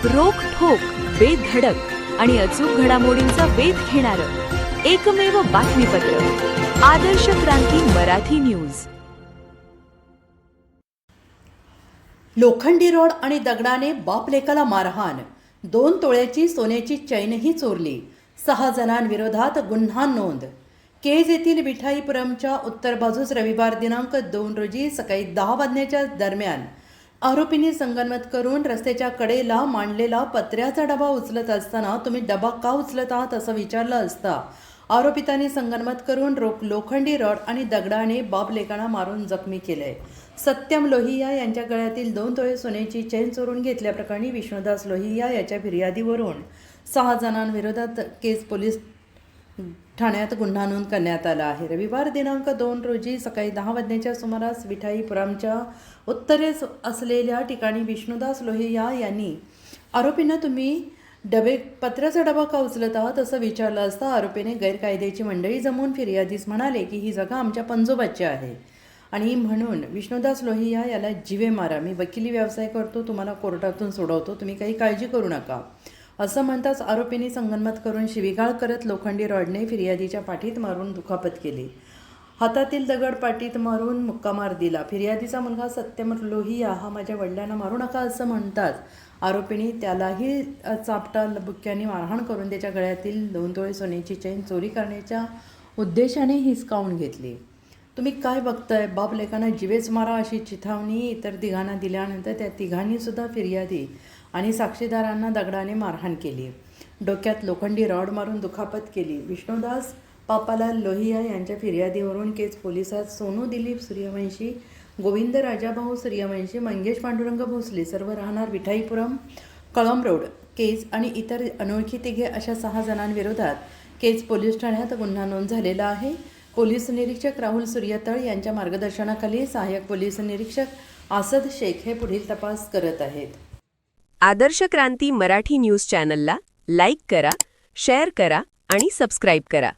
रोखठोक, बेधडक आणि अचूक घडामोडींचा वेध घेणारं एकमेव बातमीपत्र आदर्श क्रांती मराठी न्यूज। लोखंडी रॉड आणि दगडाने बाप लेकाला मारहाण, 2 तोळ्याची सोन्याची चैनही चोरली, 6 जणांविरोधात गुन्हा नोंद। केज येथील विठाईपुरमच्या उत्तर बाजूस रविवार दिनांक 2 रोजी सकाळी 10 वाजण्याच्या दरम्यान आरोपींनी संगनमत करून रस्त्याच्या कडेला मांडलेला पत्र्याचा डबा उचलत असताना तुम्ही डबा का उचलत आहात असं विचारलं असता आरोपितांनी संगनमत करून लोखंडी रॉड आणि दगडाने बाप लेकांना मारून जखमी केले। सत्यम लोहिया यांच्या गळ्यातील 2 तोळे सोन्याची चेन चोरून घेतल्याप्रकरणी विष्णुदास लोहिया याच्या फिर्यादीवरून 6 जणांविरोधात केज पोलीस ठाण्यात गुन्हा नोंद करण्यात आला आहे। रविवार दिनांक 2 रोजी सकाळी 10 वाजण्याच्या सुमारास विठाईपुरमच्या उत्तरेस असलेल्या ठिकाणी विष्णुदास लोहिया यांनी आरोपींना तुम्ही पत्र्याचा डबा का उचलत आहात असं विचारलं असता आरोपीने गैरकायद्याची मंडळी जमवून फिर्यादीस म्हणाले की ही जागा आमच्या पंजोबाची आहे आणि म्हणून विष्णुदास लोहिया याला जीवे मारा, मी वकिली व्यवसाय करतो, तुम्हाला कोर्टातून सोडवतो, तुम्ही काही काळजी करू नका असं म्हणताच आरोपींनी संगनमत करून शिवीगाळ करत लोखंडी रॉडने फिर्यादीच्या पाठीत मारून दुखापत केली। हातातील दगड पाठीत मारून मुक्कामार दिला। फिर्यादीचा मुलगा सत्यम लोहिया हा माझ्या वडिलांना मारू नका असं म्हणताच आरोपींनी त्यालाही चापटा बुक्क्यांनी मारहाण करून त्याच्या गळ्यातील 2 तोळे सोन्याची चैन चोरी करण्याच्या उद्देशाने हिसकावून घेतली। तुम्ही काय बघताय, बाप लेकांना जीवेच मारा अशी चिथावणी इतर तिघांना दिल्यानंतर त्या तिघांनी सुद्धा फिर्यादी आणि साक्षीदारांना दगडाने मारहाण केली, डोक्यात लोखंडी रॉड मारून दुखापत केली। विष्णुदास पापालाल लोहिया यांच्या फिर्यादीवरून केज पोलिसात सोनू दिलीप सूर्यवंशी, गोविंद राजाभाऊ सूर्यवंशी, मंगेश पांडुरंग भोसले सर्व राहणार विठाईपुरम, कळंब रोड, केज आणि इतर अनोळखी तिघे अशा 6 जणांविरोधात केज पोलीस ठाण्यात गुन्हा नोंद झालेला आहे। पोलीस निरीक्षक राहुल सूर्यतळ यांच्या मार्गदर्शनाखाली सहाय्यक पोलीस निरीक्षक आसद शेख हे पुढील तपास करत आहेत। आदर्श क्रांती मराठी न्यूज चॅनलला लाईक करा, शेअर करा आणि सबस्क्राईब करा।